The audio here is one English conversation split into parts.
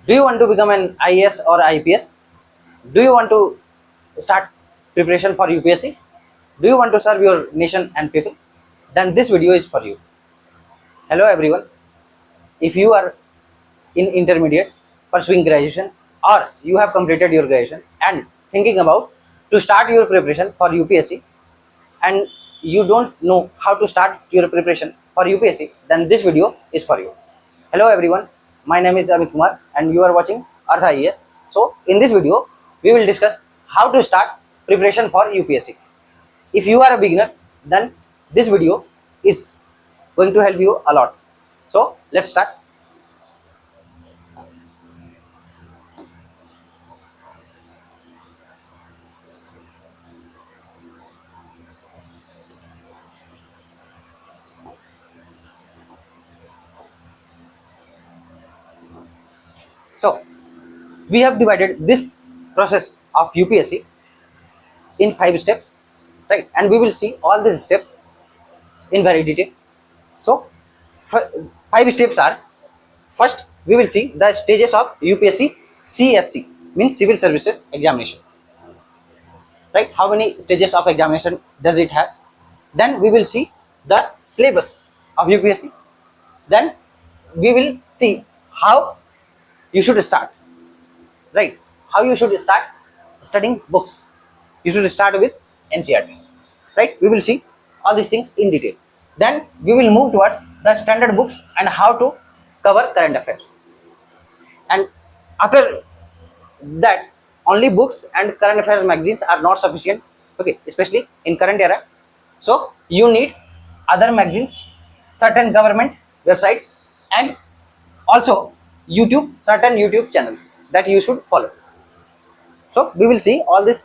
Do you want to become an IAS or IPS? Do you want to start preparation for UPSC? Do you want to serve your nation and people? Then this video is for you. Hello everyone. If you are in intermediate pursuing graduation, or you have completed your graduation and thinking about to start your preparation for UPSC, and you don't know how to start your preparation for UPSC, then this video is for you. Hello everyone, my name is Amit Kumar and you are watching Earth IAS. So in this video, we will discuss how to start preparation for UPSC. If you are a beginner, then this video is going to help you a lot. So let's start. So we have divided this process of UPSC in 5 steps, right? And we will see all these steps in very detail. So 5 steps are: first, we will see the stages of UPSC CSC, means Civil Services Examination, right? How many stages of examination does it have? Then we will see the syllabus of UPSC. Then we will see how you should start, right? How you should start studying books. You should start with NCERTs, right? We will see all these things in detail. Then we will move towards the standard books and how to cover current affairs. And after that, only books and current affairs magazines are not sufficient, okay, especially in current era. So you need other magazines, certain government websites, and also YouTube, certain YouTube channels that you should follow. So we will see all this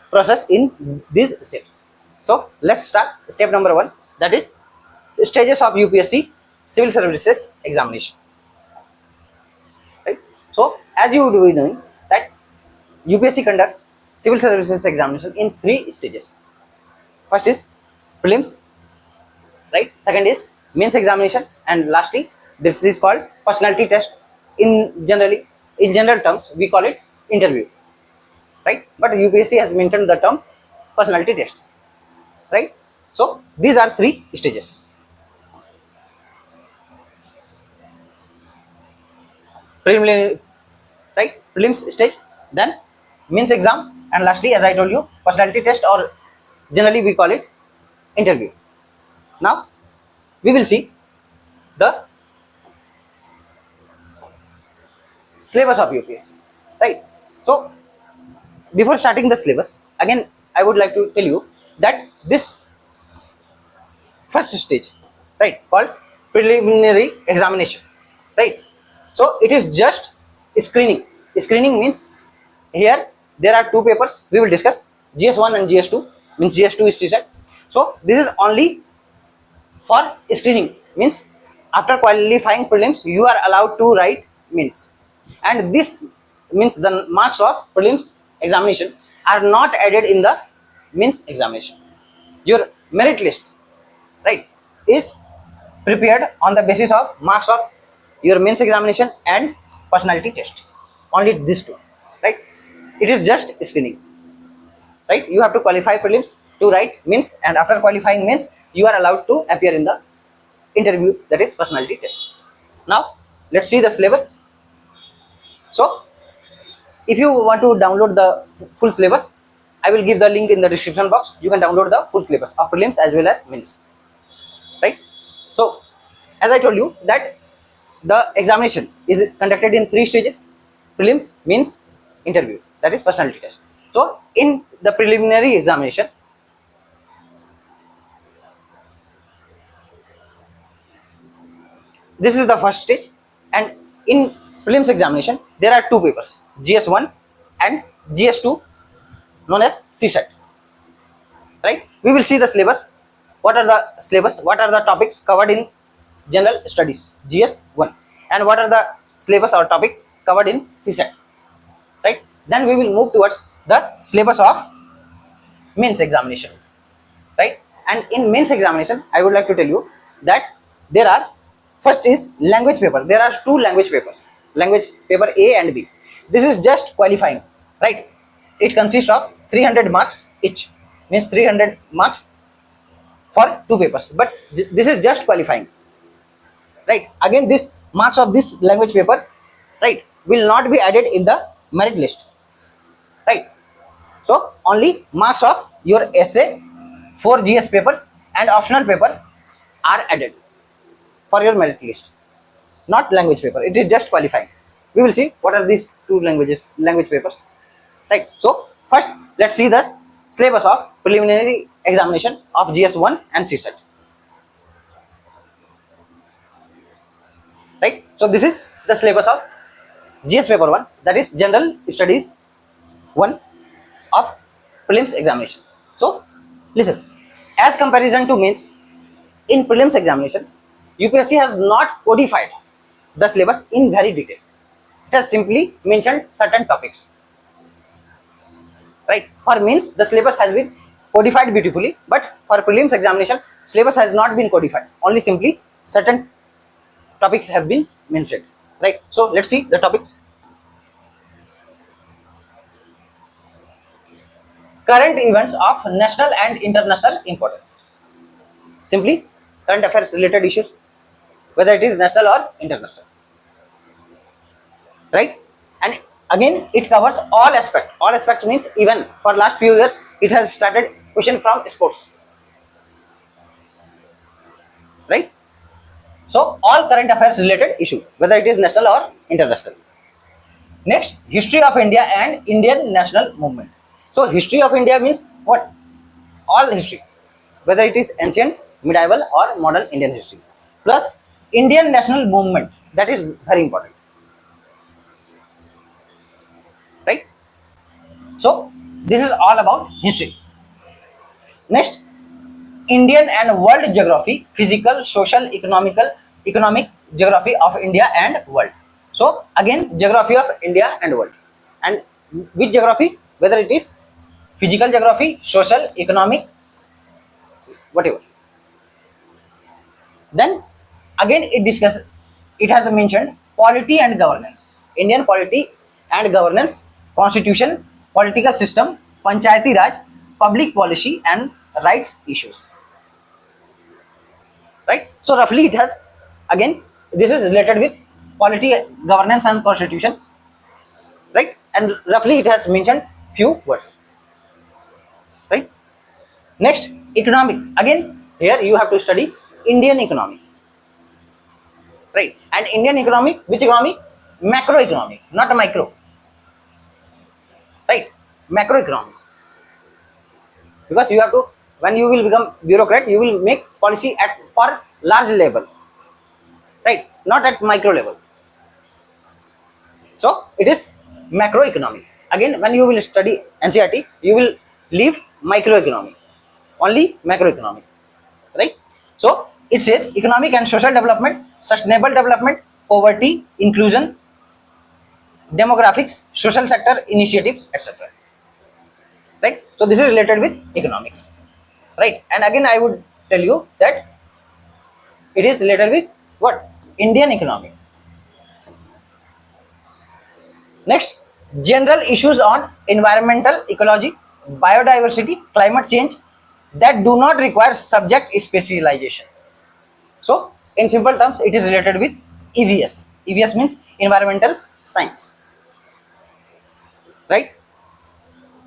process in these steps. So let's start step number 1, that is stages of UPSC Civil Services Examination. Right? So as you would be knowing that UPSC conduct Civil Services Examination in 3 stages. First is prelims, right? Second is mains examination, and lastly this is called personality test. In general terms, we call it interview, right? But UPSC has mentioned the term personality test, right? So these are 3 stages: preliminary, right? Prelims stage, then mains exam, and lastly, as I told you, personality test, or generally we call it interview. Now we will see the syllabus of UPSC, right? So before starting the syllabus, again I would like to tell you that this first stage, right, called preliminary examination, right? So it is just screening. Screening means here there are 2 papers we will discuss: GS1 and GS2, means GS2 is CSAT. So this is only for screening, means after qualifying prelims you are allowed to write mains, and this means the marks of prelims examination are not added in the mains examination. Your merit list, right, is prepared on the basis of marks of your mains examination and personality test, only these 2, right? It is just screening, right? You have to qualify prelims to write mains, and after qualifying mains you are allowed to appear in the interview, that is personality test. Now let's see the syllabus. So if you want to download the full syllabus, I will give the link in the description box. You can download the full syllabus of prelims as well as mains, right? So as I told you that the examination is conducted in 3 stages: prelims, mains, interview, that is personality test. So in the preliminary examination, this is the first stage, and in prelims examination there are 2 papers: GS1 and GS2, known as CSAT, right? We will see the syllabus. What are the syllabus? What are the topics covered in general studies GS1, and what are the syllabus or topics covered in CSAT, right? Then we will move towards the syllabus of mains examination, right? And in mains examination I would like to tell you that there are, first is language paper. There are 2 language papers, language paper A and B. This is just qualifying, right? It consists of 300 marks each, means 300 marks for two papers, but this is just qualifying, right? Again, this marks of this language paper, right, will not be added in the merit list, right? So only marks of your essay, 4 GS papers and optional paper are added for your merit list, not language paper. It is just qualifying. We will see what are these two language papers, right? So first, let's see the syllabus of preliminary examination of GS1 and CSET, right? So this is the syllabus of GS paper 1, that is general studies 1 of prelims examination. So listen, as comparison to means, in prelims examination UPSC has not codified the syllabus in very detail. It has simply mentioned certain topics, right? For means the syllabus has been codified beautifully, but for prelims examination syllabus has not been codified, only simply certain topics have been mentioned, right? So let's see the topics. Current events of national and international importance, simply current affairs related issues, whether it is national or international, right? And again, it covers all aspect means even for last few years it has started question from sports, right? So all current affairs related issue, whether it is national or international. Next, history of India and Indian national movement. So history of India means what? All history, whether it is ancient, medieval or modern Indian history, plus Indian national movement, that is very important, right? So this is all about history. Next, Indian and world geography, physical, social, economic geography of India and world. So again, geography of India and world, and which geography, whether it is physical geography, social, economic, whatever. Then again it has mentioned polity and governance, Indian polity and governance, constitution, political system, panchayati raj, public policy and rights issues, right? So roughly it has, again, this is related with polity, governance and constitution, right? And roughly it has mentioned few words, right? Next, economic. Again, here you have to study Indian economy, right? And Indian economy, which economy? Macroeconomic, not a micro, right? Macroeconomic, because you have to, when you will become bureaucrat you will make policy at for large level, right? Not at micro level. So it is macroeconomic. Again, when you will study NCERT you will leave microeconomic, only macroeconomic, right? So it says economic and social development, sustainable development, poverty, inclusion, demographics, social sector initiatives, etc., right? So this is related with economics, right? And again I would tell you that it is related with what? Indian economy. Next, general issues on environmental ecology, biodiversity, climate change that do not require subject specialization. So in simple terms it is related with EVS. EVS means environmental science, right?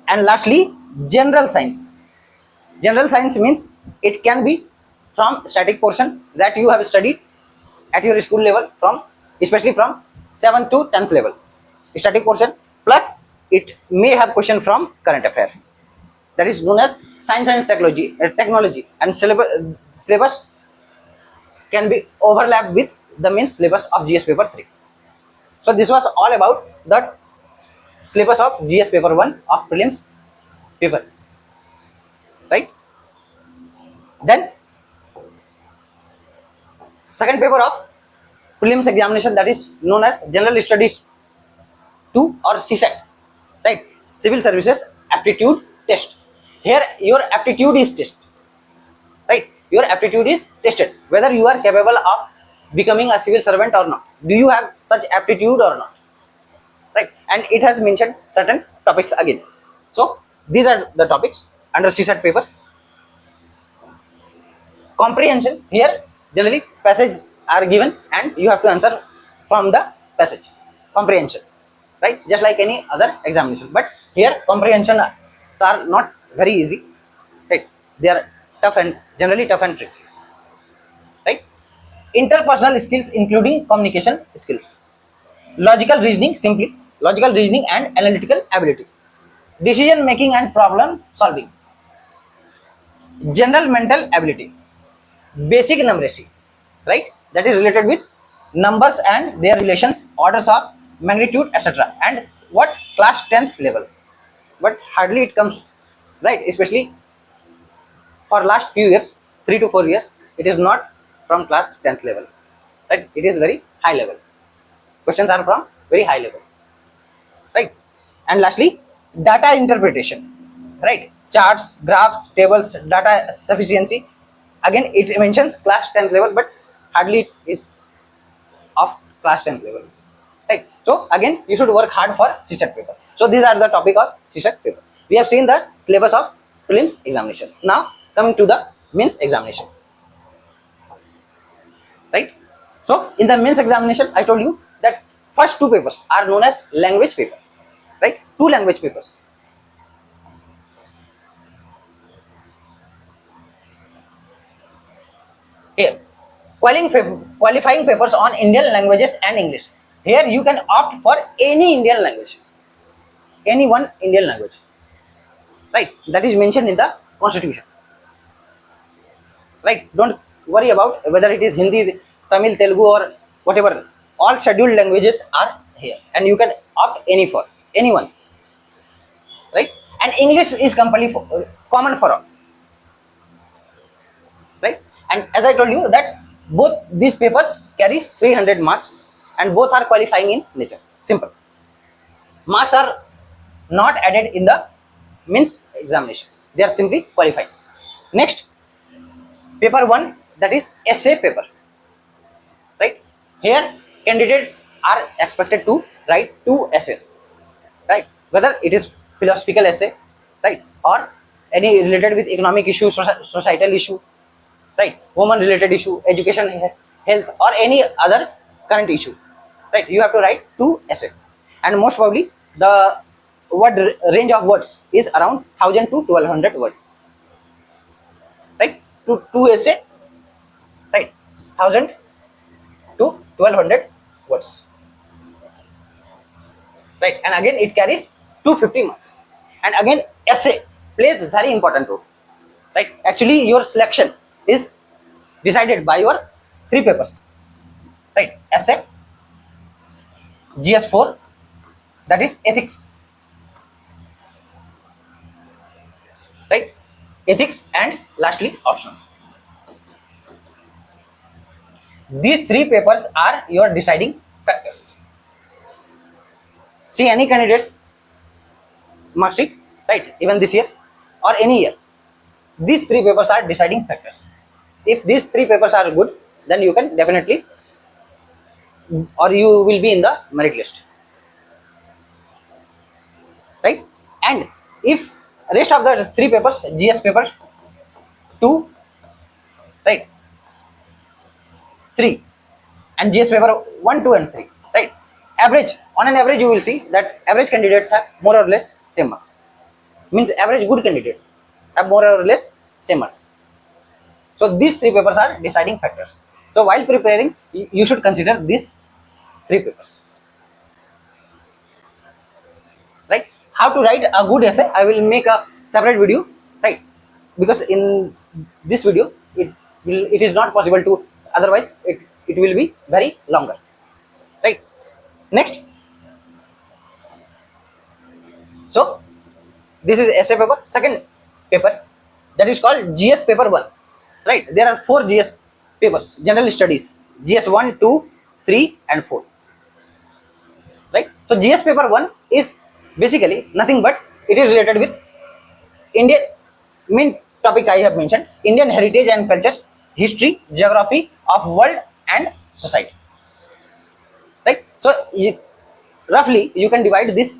And lastly, general science. General science means it can be from static portion that you have studied at your school level, from especially from 7th to 10th level, static portion, plus it may have question from current affair, that is known as science and technology and syllabus can be overlapped with the main syllabus of GS paper 3. So this was all about the syllabus of GS paper 1 of prelims paper, right? Then second paper of prelims examination, that is known as general studies 2 or CSET, right? Civil services aptitude test. Here your aptitude is tested, right? Your aptitude is tested whether you are capable of becoming a civil servant or not? Do you have such aptitude or not? Right? And it has mentioned certain topics again. So these are the topics under CSAT paper. Comprehension, here generally passages are given and you have to answer from the passage. Comprehension, right? Just like any other examination, but here comprehension are not very easy, right? They are tough and generally tough and tricky, right? Interpersonal skills including communication skills, logical reasoning, simply logical reasoning and analytical ability, decision making and problem solving, general mental ability, basic numeracy, right? That is related with numbers and their relations, orders of magnitude, etc. And what class 10th level, but hardly it comes, right? Especially for last few years, 3 to 4 years, it is not from class 10th level, right? It is very high level. Questions are from very high level, right? And lastly, data interpretation, right? Charts, graphs, tables, data sufficiency. Again, it mentions class 10th level, but hardly it is of class 10th level, right? So again, you should work hard for CSAT paper. So these are the topic of CSAT paper. We have seen the syllabus of prelims examination. Now coming to the mains examination, right? So in the mains examination, I told you that first two papers are known as language paper, right? Two language papers. Here, qualifying papers on Indian languages and English. Here you can opt for any Indian language, any one Indian language, right? That is mentioned in the constitution, right? Don't worry about whether it is Hindi, Tamil, Telugu or whatever. All scheduled languages are here and you can opt any for anyone, right? And English is completely common for all, right? And as I told you that both these papers carries 300 marks and both are qualifying in nature. Simple. Marks are not added in the means examination. They are simply qualifying. Next, paper 1, that is essay paper, right? Here candidates are expected to write 2 essays, right? Whether it is philosophical essay, right, or any related with economic issue, societal issue, right, woman related issue, education, health or any other current issue, right? You have to write 2 essays and most probably the word range of words is around 1000 to 1200 words, right? Two essay, right, 1000 to 1200 words, right? And again it carries 250 marks. And again essay plays very important role, right? Actually your selection is decided by your 3 papers, right? Essay, GS4, that is ethics, right? Ethics and lastly optional. These 3 papers are your deciding factors. See any candidates mark sheet, right? Even this year or any year, these 3 papers are deciding factors. If these 3 papers are good, then you can definitely or you will be in the merit list, right? And if rest of the 3 papers, GS paper 2, right, 3 and GS paper 1, 2 and 3, right? Average, on an average you will see that average candidates have more or less same marks. Means average good candidates have more or less same marks. So these 3 papers are deciding factors. So while preparing, you should consider these 3 papers, right? How to write a good essay, I will make a separate video, right? Because in this video it is not possible to, otherwise it will be very longer, right? Next, so this is essay paper. Second paper, that is called GS paper 1, right? There are 4 GS papers, general studies, GS 1, 2, 3 and 4, right? So GS paper 1 is basically nothing but it is related with Indian, main topic I have mentioned, Indian heritage and culture, history, geography of world and society, right? So roughly you can divide this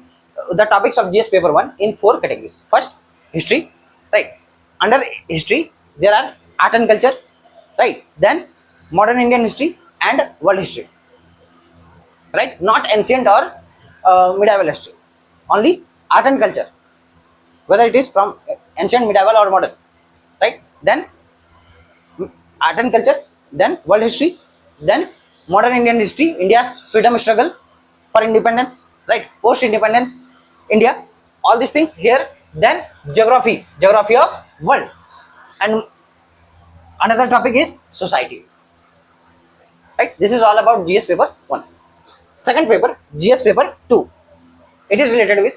the topics of GS paper 1 in four categories. First, history, right? Under history there are art and culture, right? Then modern Indian history and world history, right? Not ancient or medieval history, only art and culture, whether it is from ancient, medieval or modern, right? Then art and culture, then world history, then modern Indian history, India's freedom struggle for independence, right? Post independence India, all these things here. Then geography, geography of world. And another topic is society, right? This is all about GS paper 1. Second paper, GS paper 2, it is related with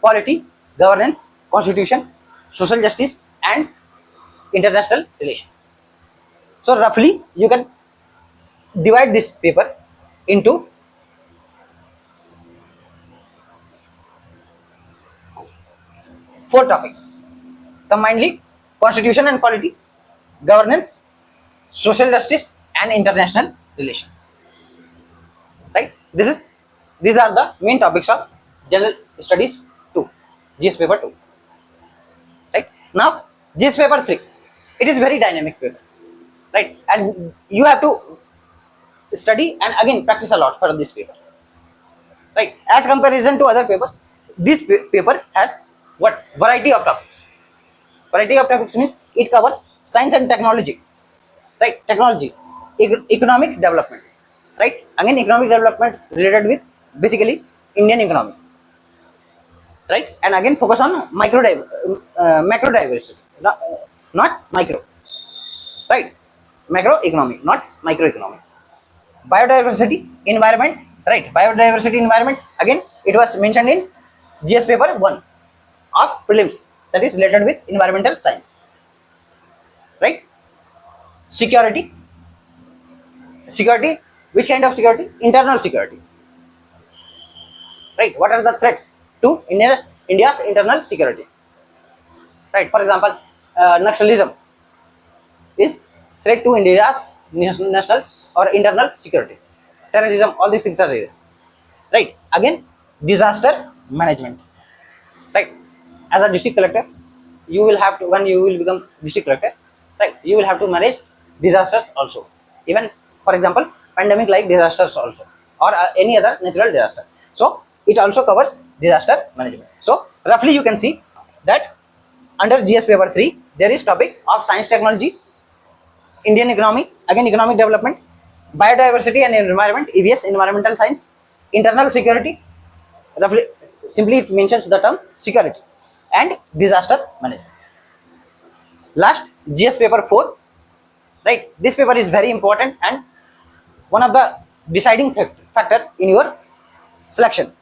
polity, governance, constitution, social justice and international relations. So roughly you can divide this paper into four topics combinedly: constitution and polity, governance, social justice and international relations, right? These are the main topics of general studies 2, GS paper 2, right? Now GS paper 3, it is very dynamic paper, right? And you have to study and again practice a lot for this paper, right? As comparison to other papers, this paper has what variety of topics. Variety of topics means it covers science and technology, right? Technology, economic development, right? Again economic development related with basically Indian economy, right? And again focus on macro diversity, not micro, right? Macro economy, not micro economy. Biodiversity, environment, right? Biodiversity, environment, again it was mentioned in GS paper 1 of prelims, that is related with environmental science, right? Security, security, which kind of security? Internal security, right? What are the threats to India's internal security, right? For example, Naxalism is threat to India's national or internal security. Terrorism, all these things are there, right? Again disaster management, right? As a district collector you will have to, when you will become district collector, right, you will have to manage disasters also, even for example pandemic like disasters also, or any other natural disaster. So it also covers disaster management. So roughly you can see that under GS paper 3 there is topic of science, technology, Indian economy, again economic development, biodiversity and environment, EVS, environmental science, internal security, roughly simply it mentions the term security, and disaster management. Last, GS paper 4, right? This paper is very important and one of the deciding factor in your selection,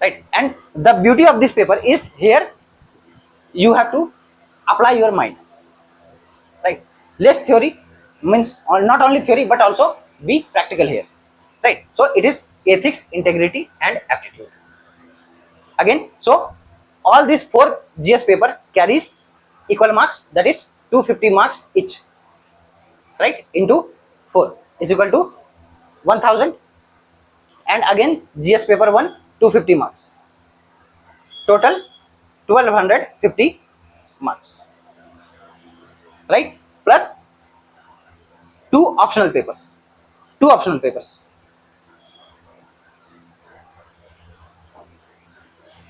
right? And the beauty of this paper is here you have to apply your mind, right? Less theory, means not only theory but also be practical here, right? So it is ethics, integrity and aptitude. Again, so all these four GS paper carries equal marks, that is 250 marks each, right? Into 4 is equal to 1000. And again GS paper 1 250 marks, total 1250 marks, right? Plus two optional papers, two optional papers.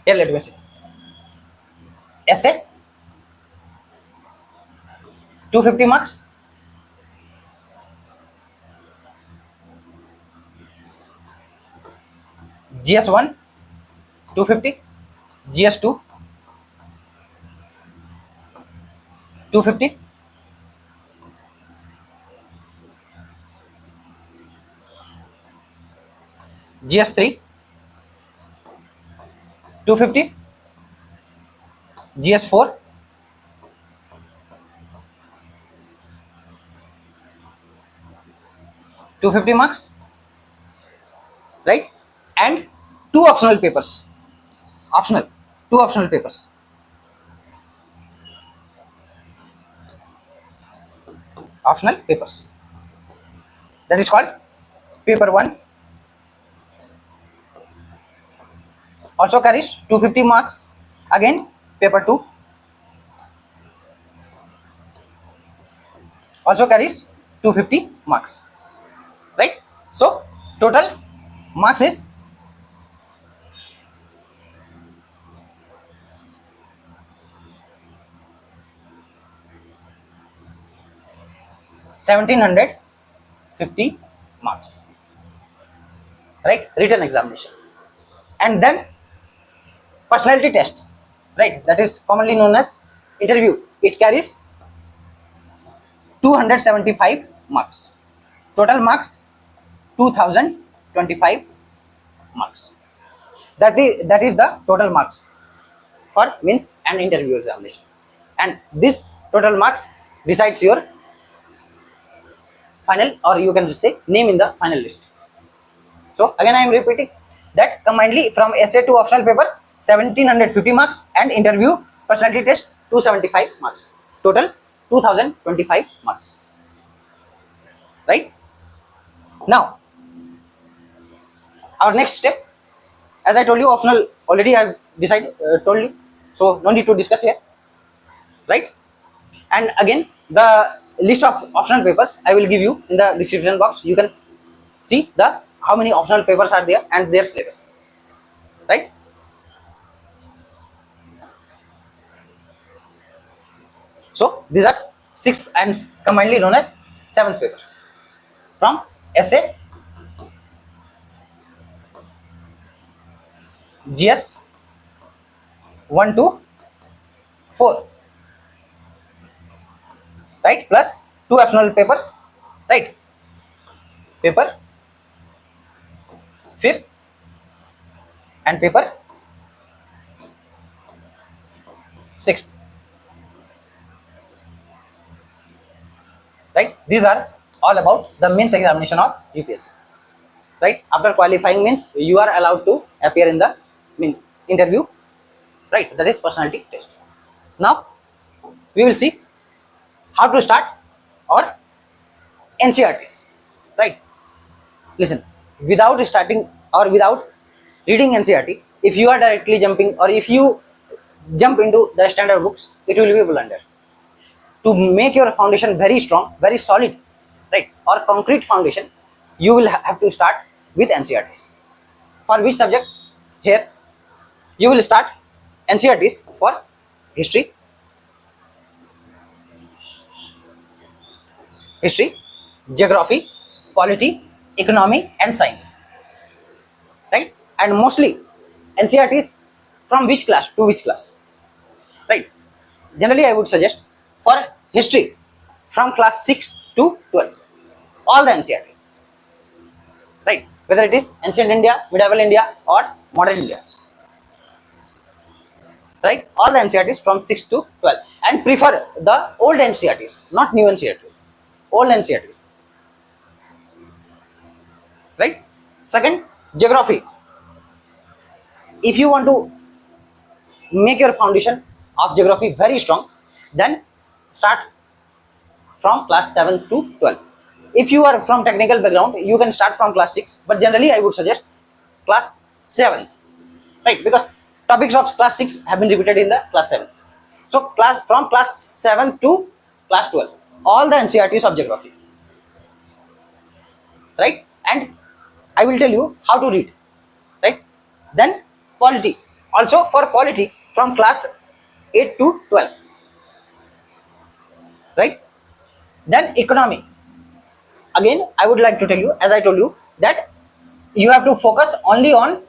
Here let me see. Essay 250 marks, GS 1 250, GS 2 250, GS 3 250, GS 4 250 marks, right? And two optional papers, optional, two optional papers, optional papers, that is called paper 1 also carries 250 marks. Again, paper 2 also carries 250 marks, right? So total marks is 1750 marks, right? Written examination. And then personality test, right? That is commonly known as interview. It carries 275 marks. Total marks 2025 marks. That is the total marks for means an interview examination. And this total marks decides your final, or you can just say name in the final list. So again I am repeating that combinedly from essay to optional paper 1750 marks and interview personality test 275 marks. Total 2025 marks. Right? Now our next step, as I told you, optional already I decided told you, so no need to discuss here, right? And again the list of optional papers I will give you in the description box. You can see the how many optional papers are there and their syllabus, right? So these are sixth and commonly known as seventh paper from essay, GS 1 to 4, right? Plus two optional papers, right? Paper fifth and paper sixth, right? These are all about the means examination of UPSC, right? After qualifying means you are allowed to appear in the means interview, right? That is personality test. Now we will see how to start or NCRTs, right? Listen, without starting or without reading NCRT, if you are directly jumping or if you jump into the standard books, it will be a blunder. To make your foundation very strong, very solid, right, or concrete foundation, you will have to start with NCRTs. For which subject? Here, you will start NCRTs for history, geography, polity, economy, and science, right? And mostly NCRTs from which class to which class, right? Generally, I would suggest for history from class 6 to 12, all the NCRTs, right? Whether it is ancient India, medieval India, or modern India, right? All the NCRTs from 6 to 12, and prefer the old NCRTs, not new NCRTs, old NCRTs, right? Second, geography. If you want to make your foundation of geography very strong, then start from class 7 to 12. If you are from technical background, you can start from class 6, but generally I would suggest class 7, right? Because topics of class 6 have been repeated in the class 7. So class 7 to class 12, all the NCRTs of geography, right? And I will tell you how to read, right? Then polity, also for polity from class 8 to 12, right? Then economy, again I would like to tell you, as I told you, that you have to focus only on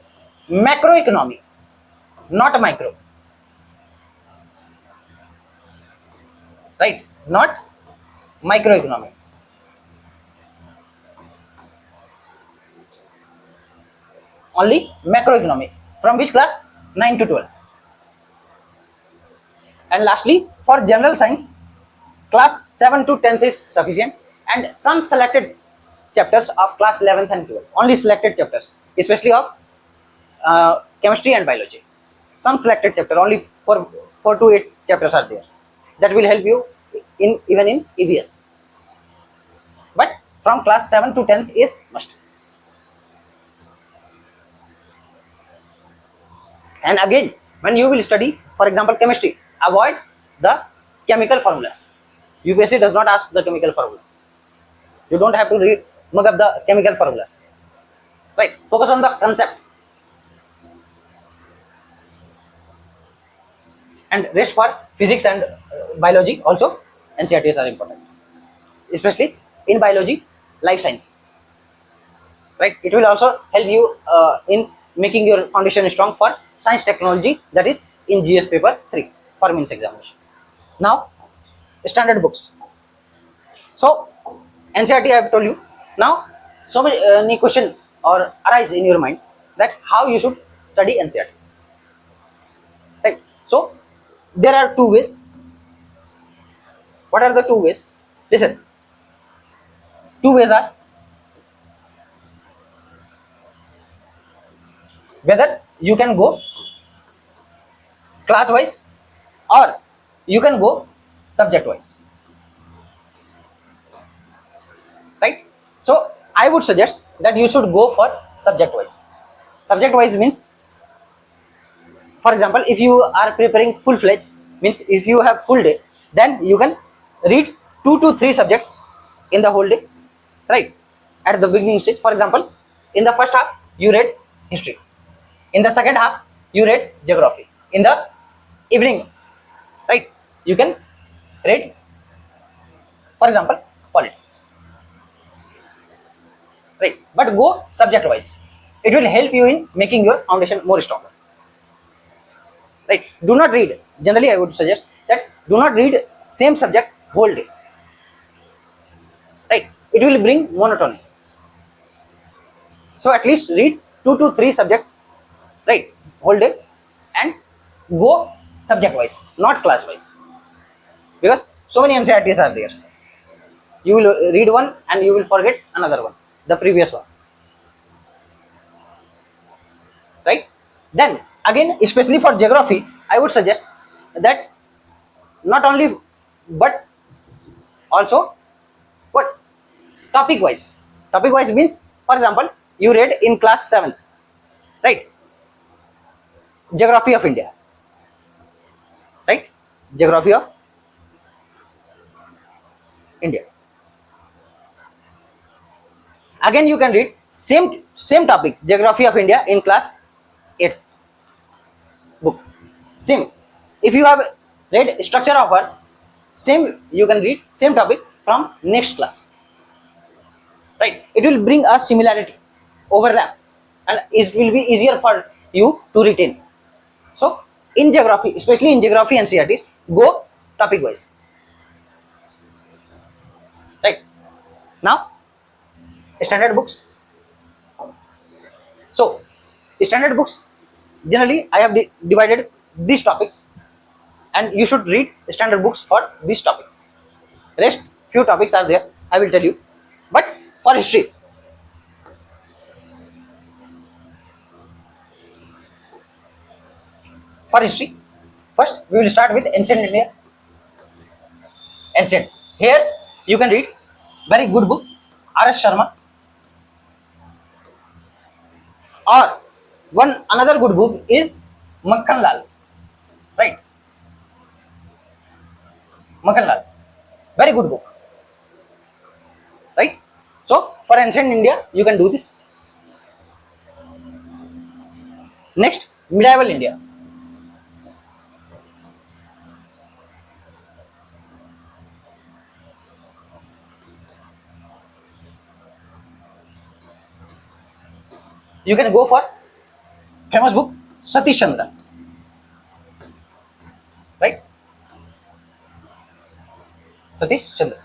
macroeconomy, not micro, right? Not microeconomy, only macroeconomy. From which class? 9 to 12. And lastly, for general science, class 7 to 10th is sufficient, and some selected chapters of class 11th and 12th, only selected chapters, especially of chemistry and biology. Some selected chapter, only for 4 to 8 chapters are there, that will help you in even in EVS. But from class 7 to 10th is must. And again, when you will study, for example, chemistry, avoid the chemical formulas. UPSC does not ask the chemical formulas. You don't have to read mug up the chemical formulas. Right? Focus on the concept. And rest for physics and biology also, NCERTs are important. Especially in biology, life science. Right? It will also help you in making your foundation strong for science technology, that is in GS paper 3 for means examination. Now, standard books. So, NCERT I have told you. Now, so many questions or arise in your mind that how you should study NCERT. Right? So, there are two ways. What are the two ways? Listen, two ways are whether you can go class wise or you can go subject wise. Right? So, I would suggest that you should go for subject wise. Subject wise means, for example, if you are preparing full fledged, means if you have full day, then you can read 2 to 3 subjects in the whole day, right? At the beginning stage, for example, in the first half you read history, in the second half you read geography, in the evening, right, you can read, for example, polity, right? But go subject wise, it will help you in making your foundation more stronger. Right? Do not read. Generally, I would suggest that do not read same subject whole day. Right? It will bring monotony. So at least read 2 to 3 subjects, right, whole day, and go subject wise, not class wise, because so many NCERTs are there. You will read one and you will forget another one, the previous one. Right? Then again, especially for geography, I would suggest that not only but also what topic wise means, for example, you read in class 7th, right, geography of India, right, geography of India. Again you can read same topic, geography of India, in class 8th book, same. If you have read structure of earth, same you can read same topic from next class, right? It will bring a similarity, overlap, and it will be easier for you to retain. So in geography, especially in geography and CRTs, go topic wise. Right? Now, standard books. So standard books, generally I have divided these topics, and you should read standard books for these topics. Rest few topics are there, I will tell you. But for history, first we will start with ancient India. Ancient. Here you can read very good book, R.S. Sharma, or one another good book is Makhan Lal. Right? Makhan Lal. Very good book. Right? So for ancient India, you can do this. Next, medieval India. You can go for famous book Satish Chandra. Right? Satish Chandra.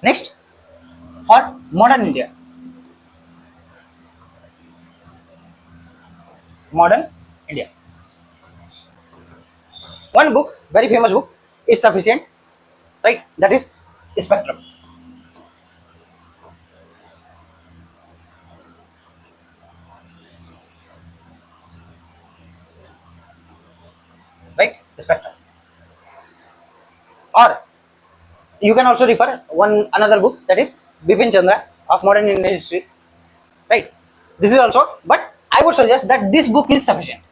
Next, for modern India. Modern India. One book, very famous book, is sufficient. Right? That is Spectrum. Right? Spectrum. Or you can also refer one another book, that is Bipin Chandra of modern Indian history. right? This is also, but I would suggest that this book is sufficient,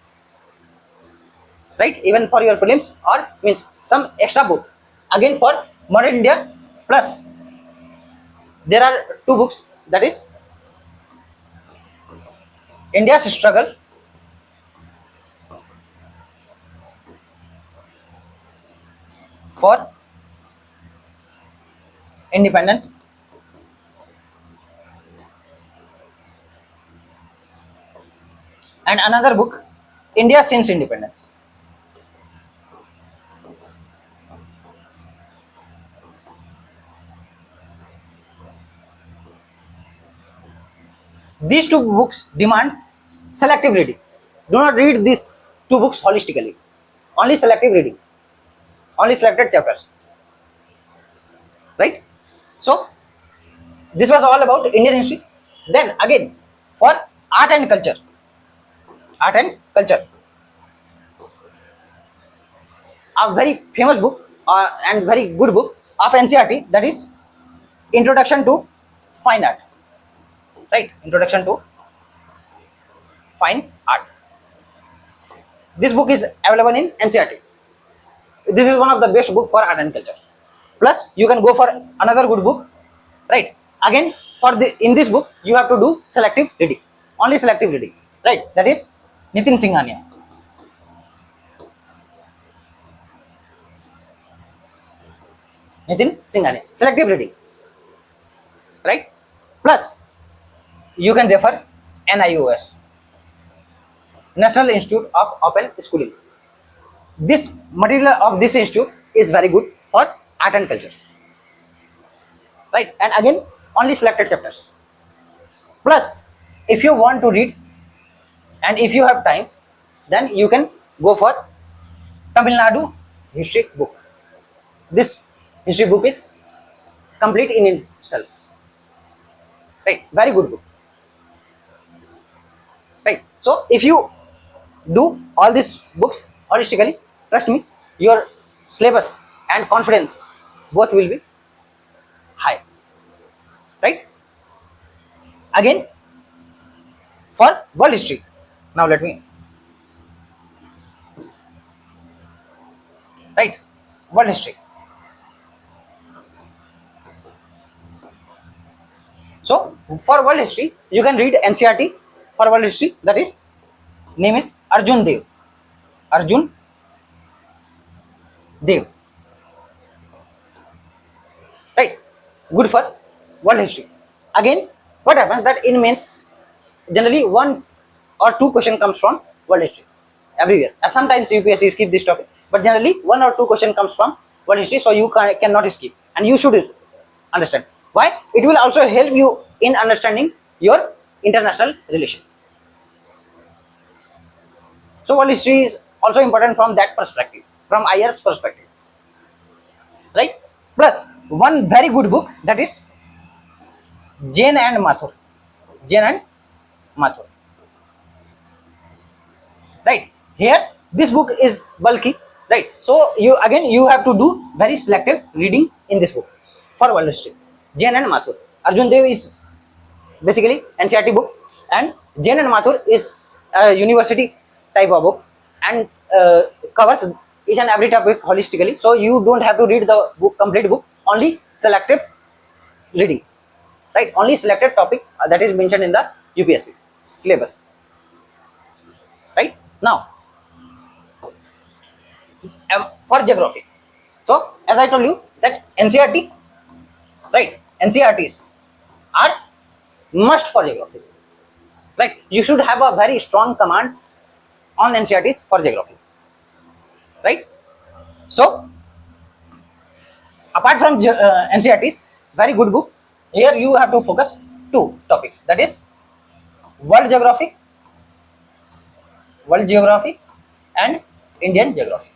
right? Even for your prelims, or means some extra book. Again, for modern India, plus there are two books, that is India's struggle for independence, and another book, India since independence. These two books demand selective reading. Do not read these two books holistically. Only selective reading, only selected chapters, right? So this was all about Indian history. Then again, for art and culture, art and culture, a very famous book and very good book of NCRT, that is Introduction to Fine Art, right? Introduction to Fine Art. This book is available in NCRT. This is one of the best book for art and culture. Plus, you can go for another good book, right? Again, for the in this book, you have to do selective reading, only selective reading, right? That is Nitin Singhania. Nitin Singhania, selective reading, right? Plus, you can refer NIOS, National Institute of Open Schooling. This material of this institute is very good for art and culture, right? And again, only selected chapters. Plus, if you want to read and if you have time, then you can go for Tamil Nadu history book. This history book is complete in itself, right? Very good book, right? So if you do all these books holistically, trust me, your syllabus and confidence both will be high, right? Again, for world history, now let me, right? World history. So for world history, you can read NCRT for world history. That is name is Arjun Dev. Arjun Dev, right? Good for world history. Again, what happens that in mains, generally one or two question comes from world history everywhere. Sometimes UPSC skip this topic, but generally one or two question comes from world history, so you cannot skip, and you should understand. Why? It will also help you in understanding your international relation. So world history is also important from that perspective, from IR's perspective, right? Plus one very good book, that is Jain and Mathur. Jain and Mathur, right? Here this book is bulky, right? So you have to do very selective reading in this book for world history. Jain and Mathur. Arjun Dev is basically NCRT book, and Jain and Mathur is a university type of book, and covers each and every topic holistically. So you don't have to read the book, complete book, only selective reading, right? Only selected topic that is mentioned in the UPSC syllabus, right? Now, for geography. So as I told you that NCRT, right? NCRTs are must for geography, right? You should have a very strong command on NCRTs for geography, right? So apart from NCRTs, very good book. Here you have to focus two topics, that is world geography, world geography, and Indian geography,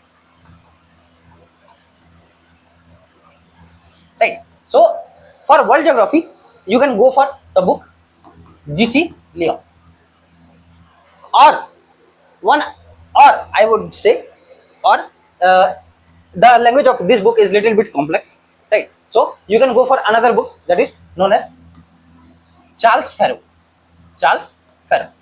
right? So for world geography, you can go for the book GC Leon, or one, or I would say, or the language of this book is little bit complex, right? So you can go for another book that is known as Charles Farrow. Charles Farrer.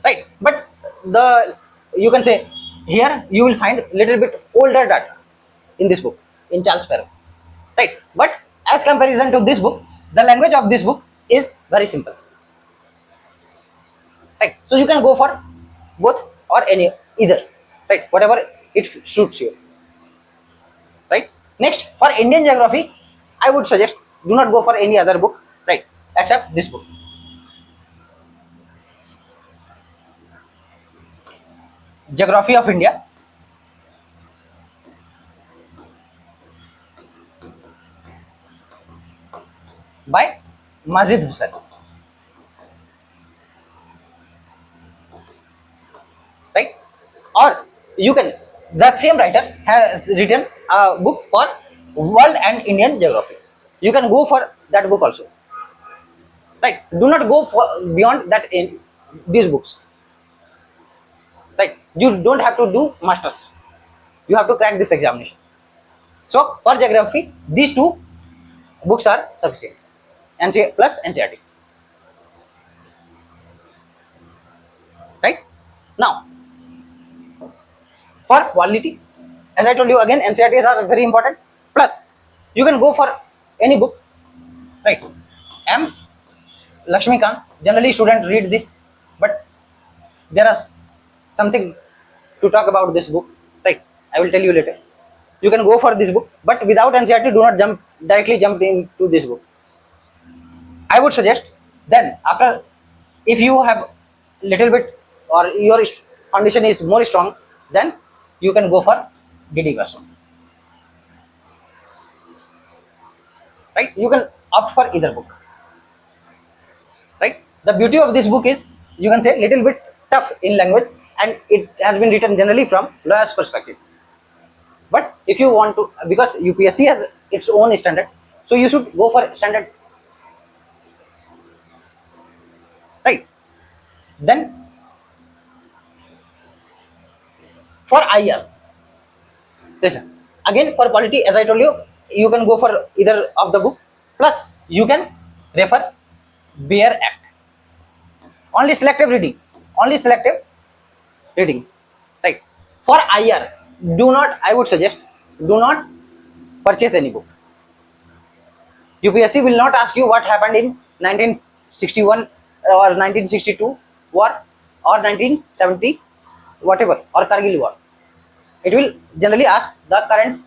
Right, but the you can say here you will find little bit older data in this book in Charles Farrer, right? But as comparison to this book, the language of this book is very simple, right? So you can go for both or any either, right? Whatever it suits you, right? Next, for Indian geography, I would suggest do not go for any other book, right, except this book, Geography of India by Majid Hussain. Right, or you can, the same writer has written a book for world and Indian geography. You can go for that book also, right? Do not go for beyond that in these books, right? You don't have to do masters, you have to crack this examination. So for geography these two books are sufficient, NCA plus NCRT, right? Now for quality, as I told you again, NCRTs are very important. Plus, you can go for any book, right? M. Lakshmikant. Generally, students read this, but there is something to talk about this book, right? I will tell you later. You can go for this book, but without NCRT, do not directly jump into this book. I would suggest then after, if you have little bit or your foundation is more strong, then you can go for DD version, right? You can opt for either book, right? The beauty of this book is you can say little bit tough in language, and it has been written generally from lawyer's perspective. But if you want to, because UPSC has its own standard, so you should go for standard, right? Then for IR, listen, again for polity, as I told you, you can go for either of the book. Plus, you can refer Bear Act. Only selective reading. Only selective reading. Right. For IR, do not, I would suggest, do not purchase any book. UPSC will not ask you what happened in 1961 or 1962 war or 1970 whatever or Kargil war. It will generally ask the current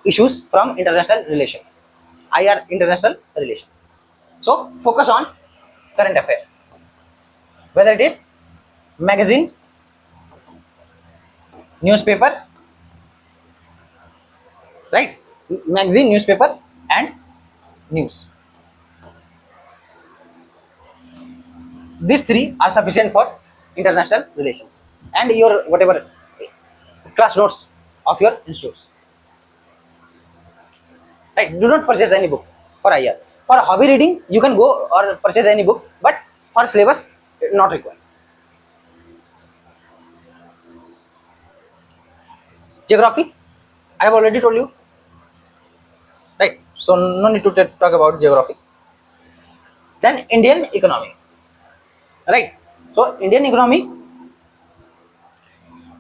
issues from international relation, IR international relation. So focus on current affair, whether it is magazine, newspaper, right? Magazine, newspaper, and news. These three are sufficient for international relations and your whatever class notes of your institutes. Right? Do not purchase any book for IR. For hobby reading, you can go or purchase any book, but for syllabus, not required. Geography, I have already told you, right? So no need to talk about geography. Then Indian economy, right? So Indian economy,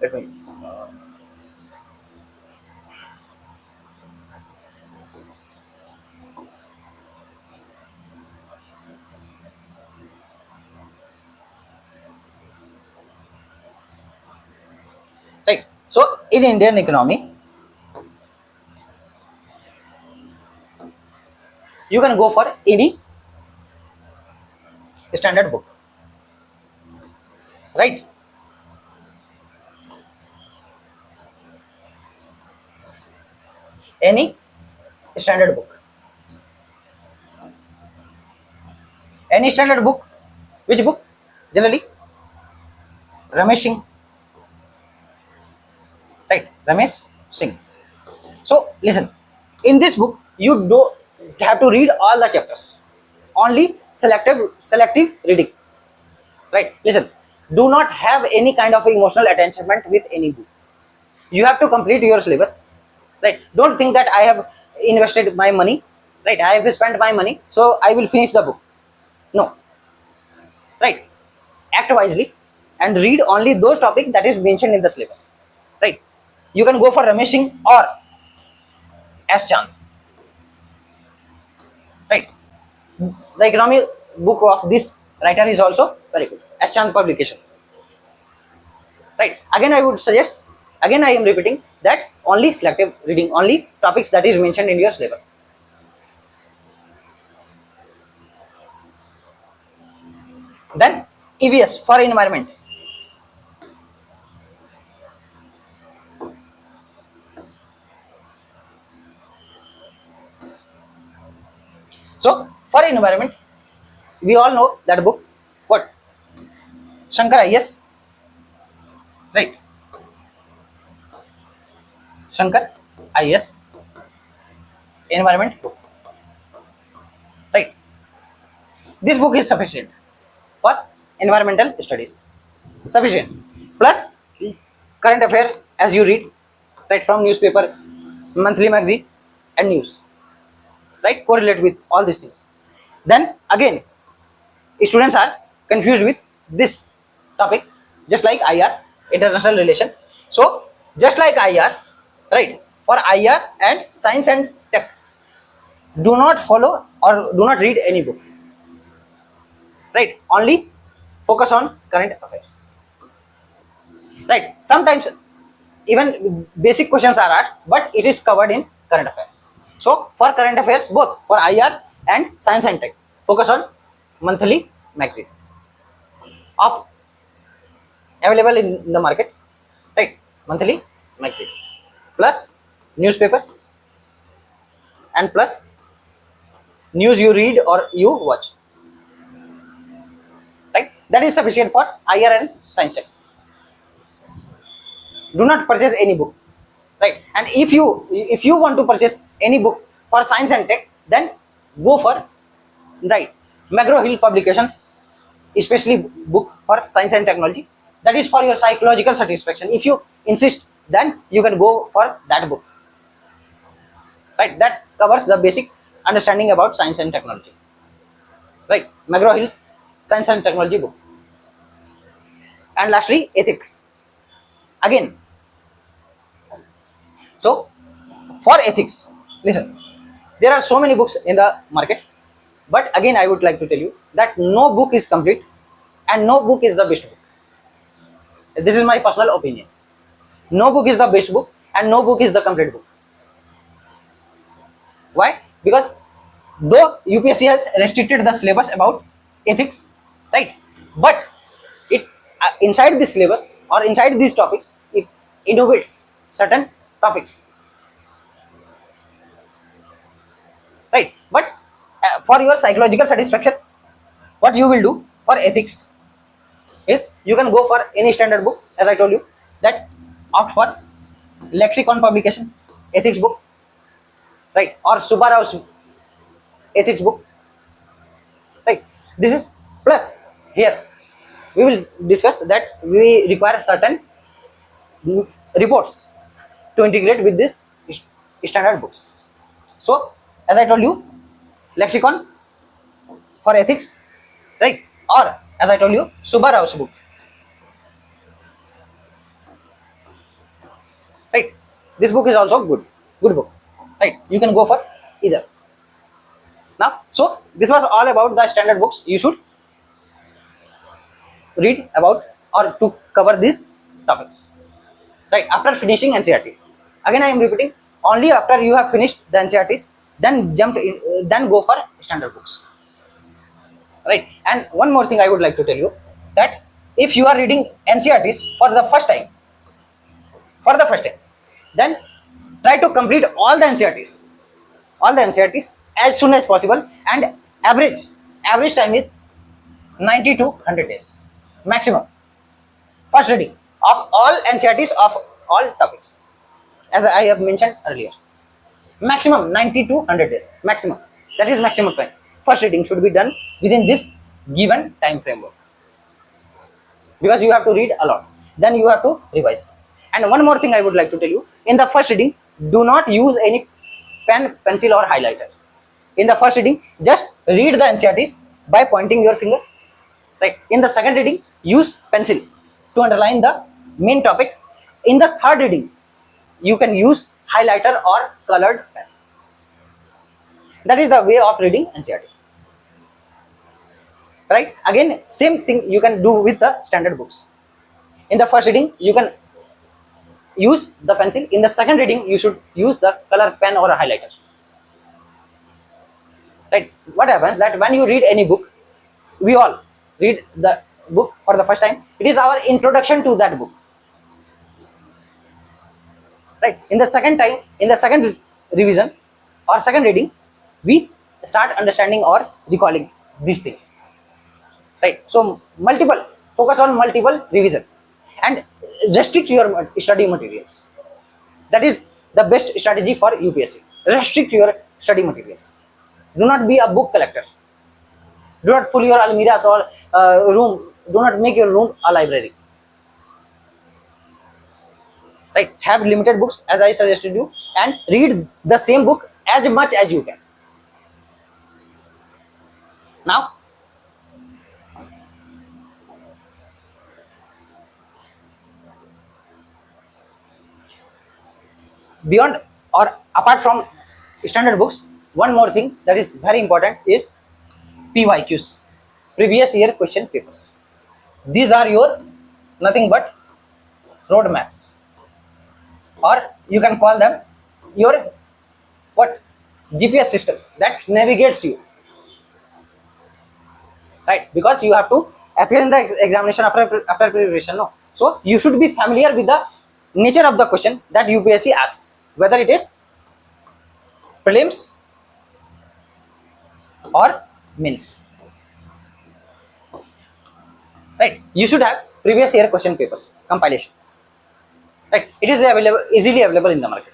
let me. Right. So in Indian economy, you can go for any standard book, right? Any standard book, any standard book. Which book? Generally, Ramesh Singh, right? Ramesh Singh. So listen, in this book, you don't have to read all the chapters. Only selective reading. Right? Listen, do not have any kind of emotional attachment with any book. You have to complete your syllabus. Right? Don't think that I have invested my money. Right? I have spent my money, so I will finish the book. No. right? Act wisely and read only those topics that is mentioned in the syllabus, right? You can go for Ramesh Singh or S. Chand, right? The economic book of this writer is also very good. S. Chand publication, right? Again, I would suggest, again, I am repeating that only selective reading, only topics that is mentioned in your syllabus. Then EVS for environment. So for environment, we all know that book. What? Shankar IS, right? Shankar IS environment book, right? This book is sufficient for environmental studies. Sufficient. Plus current affair as you read, right, from newspaper, monthly magazine, and news, right? Correlate with all these things. Then again, students are confused with this topic, just like IR, international relation. So just like IR, right? For IR and science and tech, do not follow or do not read any book, right? Only focus on current affairs, right? Sometimes even basic questions are asked, but it is covered in current affairs. So for current affairs, both for IR and science and tech, focus on monthly magazine of available in the market, right? Monthly magazine plus newspaper and plus news you read or you watch, right? That is sufficient for IR and science tech. Do not purchase any book, right? And if you want to purchase any book for science and tech, then go for, right, McGraw Hill publications, especially book for science and technology. That is for your psychological satisfaction. If you insist, then you can go for that book, right? That covers the basic understanding about science and technology, right? McGraw Hill's science and technology book. And lastly, ethics. Again, so for ethics, listen, there are so many books in the market, but again, I would like to tell you that no book is complete and no book is the best book. This is my personal opinion. No book is the best book and no book is the complete book. Why? Because though UPSC has restricted the syllabus about ethics, right? But it inside this syllabus or inside these topics, it innovates certain topics, right? But for your psychological satisfaction, what you will do for ethics is you can go for any standard book, as I told you, that opt for lexicon publication, ethics book, right? Or Subbarau's ethics book, right? This is plus here we will discuss that we require certain reports to integrate with this standard books. So as I told you, lexicon for ethics, right? Or as I told you, Subbarau's book, right? This book is also good book, right? You can go for either. Now, so this was all about the standard books you should read about or to cover these topics, right? After finishing NCERT, again I am repeating, only after you have finished the NCERTs, then then go for standard books, right? And one more thing I would like to tell you, that if you are reading NCERTs for the first time, then try to complete all the NCERTs as soon as possible, and average time is 90 to 100 days maximum. First reading of all NCERTs of all topics, as I have mentioned earlier, maximum 90 to 100 days maximum. That is maximum time. First reading should be done within this given time framework, because you have to read a lot, then you have to revise. And one more thing I would like to tell you, in the first reading, do not use any pen, pencil or highlighter. In the first reading, just read the NCERTs by pointing your finger, right? In the second reading, use pencil to underline the main topics. In the third reading, you can use highlighter or colored pen. That is the way of reading NCERT, right? Again, same thing you can do with the standard books. In the first reading, you can use the pencil. In the second reading, you should use the color pen or a highlighter, right? What happens that when you read any book, we all read the book for the first time. It is our introduction to that book, right? In the second time, in the second revision or second reading, we start understanding or recalling these things, right? So multiple, focus on multiple revision and restrict your study materials. That is the best strategy for UPSC. Restrict your study materials. Do not be a book collector. Do not fill your almiras or room. Do not make your room a library. Right? Have limited books as I suggested you, and read the same book as much as you can. Now, beyond or apart from standard books, one more thing that is very important is PYQs, previous year question papers. These are your nothing but roadmaps, or you can call them your what, GPS system that navigates you, right? Because you have to appear in the examination after preparation, no? So you should be familiar with the nature of the question that UPSC asks, whether it is prelims or mains, right? You should have previous year question papers compilation, right? It is available, easily available in the market.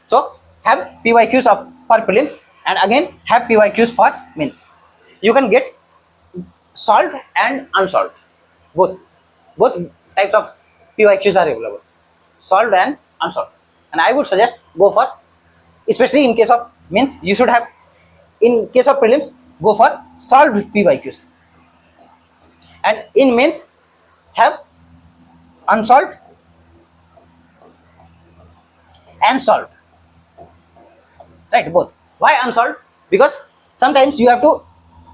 So have PYQs of for prelims and again have PYQs for mains. You can get solved and unsolved, both types of PYQs are available, solved and unsolved. And I would suggest go for, especially in case of mains, you should have, in case of prelims, go for solved PYQs, and in mains have unsolved and solved, right? Both. Why unsolved? Because sometimes you have to,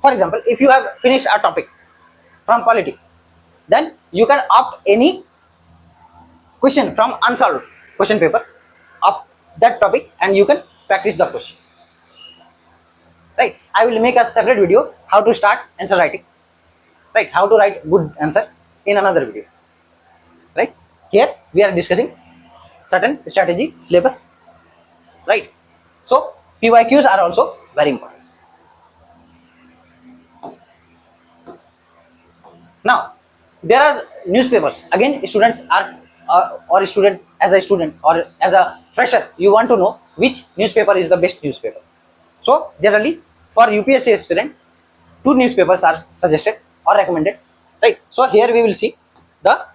for example, if you have finished a topic from polity, then you can opt any question from unsolved question paper of that topic and you can practice the question, right? I will make a separate video how to start answer writing, right? How to write good answer in another video, right? Here we are discussing certain strategy syllabus, right? So PYQs are also very important. Now there are newspapers. Again, students are or student, as a student or as a fresher, you want to know which newspaper is the best newspaper. So generally for UPSC aspirant, two newspapers are suggested or recommended, right? So here we will see the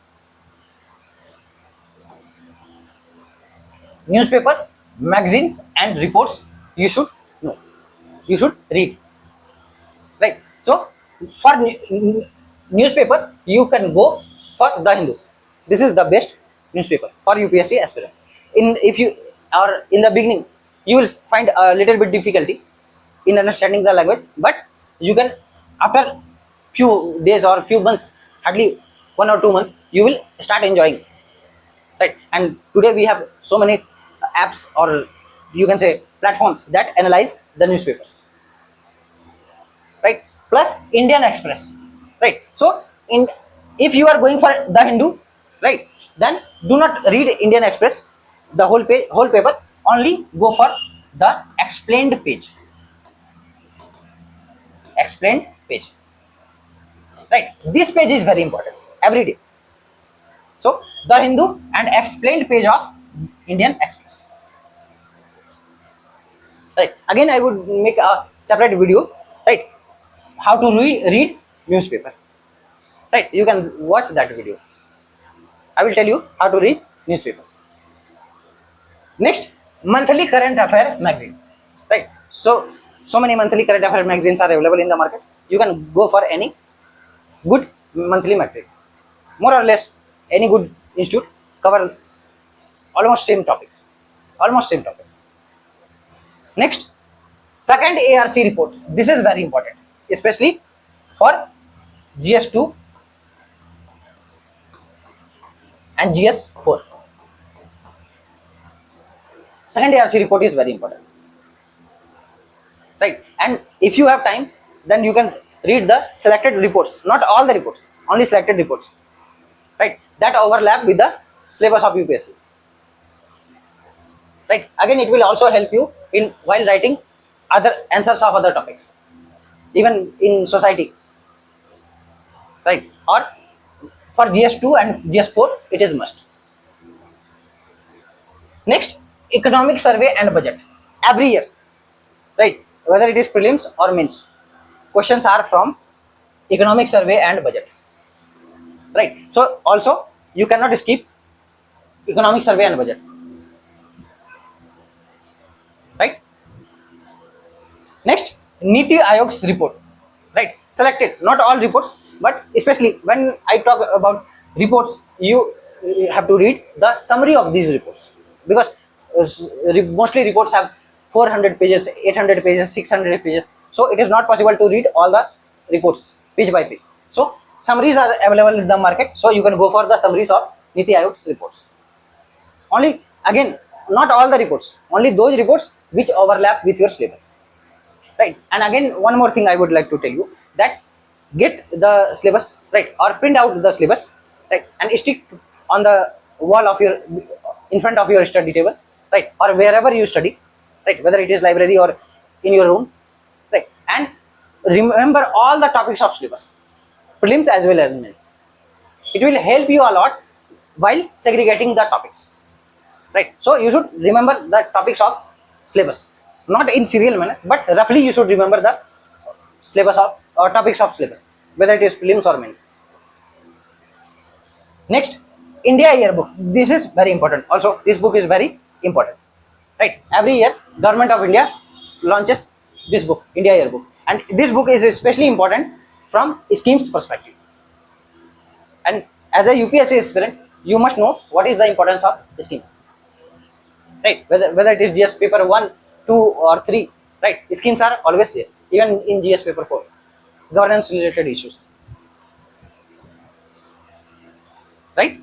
newspapers, magazines and reports you should know, you should read, right? So for newspaper you can go for The Hindu. This is the best newspaper for UPSC aspirant. In if you or in the beginning you will find a little bit difficulty in understanding the language, but you can, after few days or few months, hardly 1 or 2 months, you will start enjoying, right? And today we have so many apps or you can say platforms that analyze the newspapers, right? Plus Indian Express, right? So in, if you are going for The Hindu, right, then do not read Indian Express the whole page, whole paper. Only go for the explained page, explained page, right? This page is very important every day. So The Hindu and explained page of Indian Express, right? Again I would make a separate video, right, how to read newspaper, right? You can watch that video. I will tell you how to read newspaper. Next, monthly current affair magazine, right? So many monthly current affair magazines are available in the market. You can go for any good monthly magazine. More or less, any good institute cover almost same topics. Almost same topics. Next, second ARC report. This is very important, especially for GS2 and GS4. Second ARC report is very important, right? And if you have time, then you can read the selected reports, not all the reports, only selected reports, right? That overlap with the syllabus of UPSC, right? Again, it will also help you in while writing other answers of other topics, even in society, right? Or for GS2 and GS4, it is must. Next, economic survey and budget. Every year, right? Whether it is prelims or mains, questions are from economic survey and budget, right? So also you cannot skip economic survey and budget, right? Next, Niti Ayog's report, right? Selected, not all reports, but especially when I talk about reports, you have to read the summary of these reports, because mostly reports have 400 pages, 800 pages, 600 pages. So it is not possible to read all the reports page by page. So summaries are available in the market. So you can go for the summaries of Niti Ayog's reports. Only, again, not all the reports, only those reports which overlap with your syllabus, right? And again, one more thing I would like to tell you, that get the syllabus, right, or print out the syllabus, right, and stick on the wall of your, in front of your study table, right, or wherever you study, right, whether it is library or in your room, right, and remember all the topics of syllabus, prelims as well as mains. It will help you a lot while segregating the topics, right? So you should remember the topics of syllabus, not in serial manner, but roughly you should remember the syllabus of or topics of syllabus, whether it is prelims or mains. Next, India Yearbook. This is very important. Also, this book is very important, right? Every year, Government of India launches this book, India Yearbook, and this book is especially important from schemes perspective. And as a UPSC aspirant, you must know what is the importance of scheme, right? Whether it is GS paper 1, 2 or 3, right? Schemes are always there, even in GS paper 4, governance related issues, right?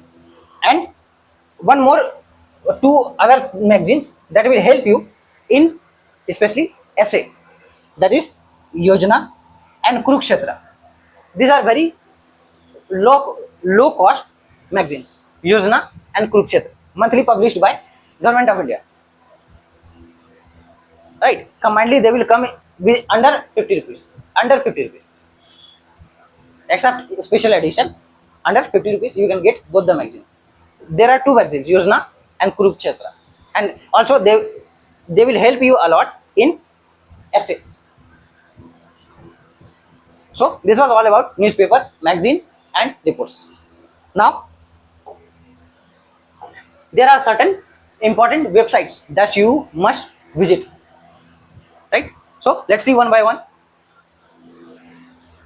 And one more, two other magazines that will help you in especially essay, that is Yojana and Kurukshetra. These are very low cost magazines, Yojana and Kurukshetra, monthly published by Government of India, right? Combinedly they will come with under 50 rupees, under 50 rupees, except special edition, under 50 rupees you can get both the magazines. There are two magazines, Yojana and Kurukshetra, and also they will help you a lot in essay. So this was all about newspaper, magazines and reports. Now there are certain important websites that you must visit, right? So let's see one by one.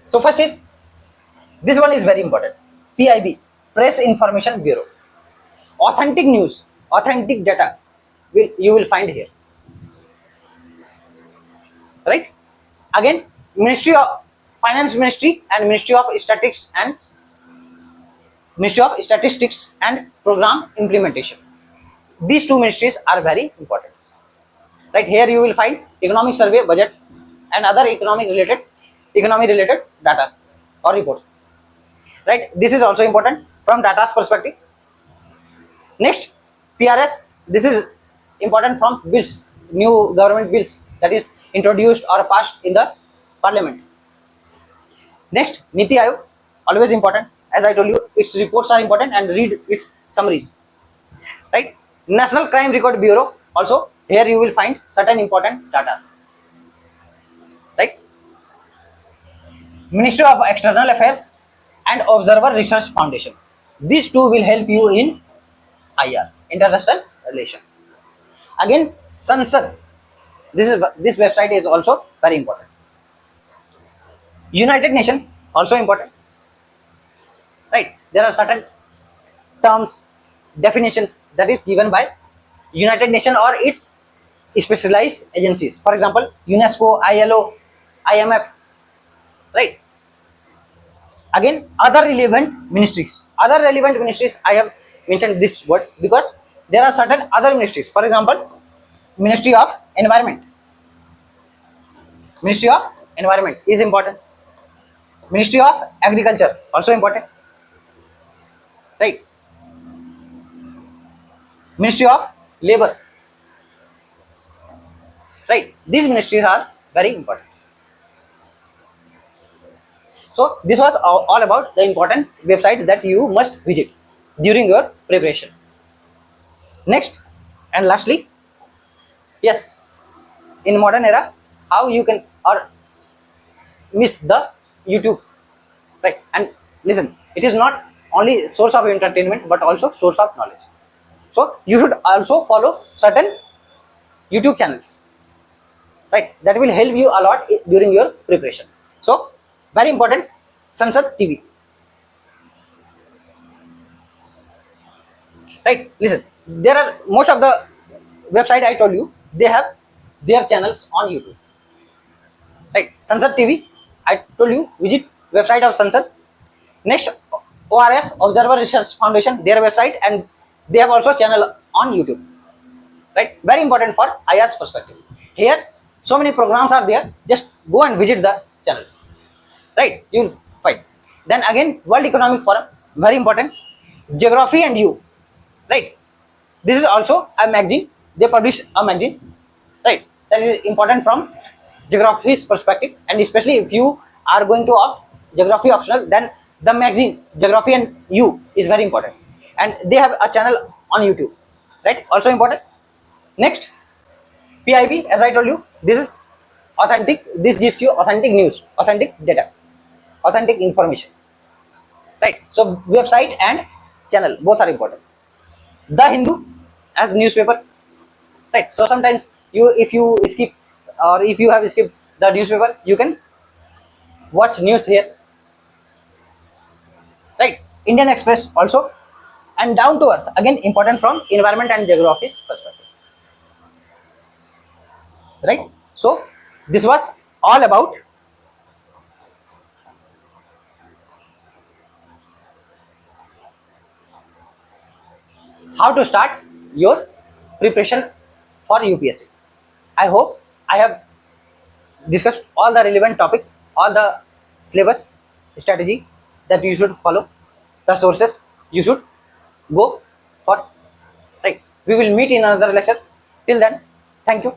So first is, this one is very important, PIB, Press Information Bureau. Authentic news, authentic data you will find here, right? Again, Ministry of Finance Ministry and Ministry of Statistics and Program Implementation. These two ministries are very important, right? Here you will find economic survey, budget and other economy related data or reports, right? This is also important from data's perspective. Next, PRS. This is important from bills, new government bills that is introduced or passed in the parliament. Next, Niti Aayog, always important. As I told you, its reports are important, and read its summaries, right? National Crime Record Bureau, also here you will find certain important data, right? Ministry of External Affairs and Observer Research Foundation. These two will help you in IR, international relation. Again, Sansad. This website is also very important. United Nations, also important. there are certain terms, definitions that is given by United Nations or its specialized agencies. For example, UNESCO, ILO, IMF, right? Again, other relevant ministries. Other relevant ministries, I have mentioned this word because there are certain other ministries. For example, Ministry of Environment. Ministry of Environment is important. Ministry of Agriculture also important, right? Ministry of Labor, right? These ministries are very important. So this was all about the important website that you must visit during your preparation. Next and lastly, yes, in modern era, how you can or miss the YouTube, right? And listen, it is not only source of entertainment but also source of knowledge. So you should also follow certain YouTube channels, right? That will help you a lot during your preparation. So very important, Sansad TV, right? Listen, there are most of the website I told you, they have their channels on YouTube, right? Sansad TV, I told you visit website of Sansad. Next, ORF, Observer Research Foundation, their website, and they have also channel on YouTube, right? Very important for IR's perspective. Here, so many programs are there. Just go and visit the channel, right? You'll find. Then again, World Economic Forum, very important. Geography and You, right? This is also a magazine. They publish a magazine, right? That is important from geography's perspective, and especially if you are going to opt geography optional, then the magazine Geography and You is very important, and they have a channel on YouTube, right? Also important. Next, PIB, as I told you, this is authentic. This gives you authentic news, authentic data, authentic information, right? So website and channel both are important. The Hindu as newspaper, right? So sometimes you, if you skip or if you have skipped the newspaper, you can watch news here, right? Indian Express also, and Down to Earth, again important from environment and geography's perspective, right? So this was all about how to start your preparation for UPSC. I hope I have discussed all the relevant topics, all the syllabus, strategy that you should follow, the sources you should go for, right? We will meet in another lecture. Till then, thank you.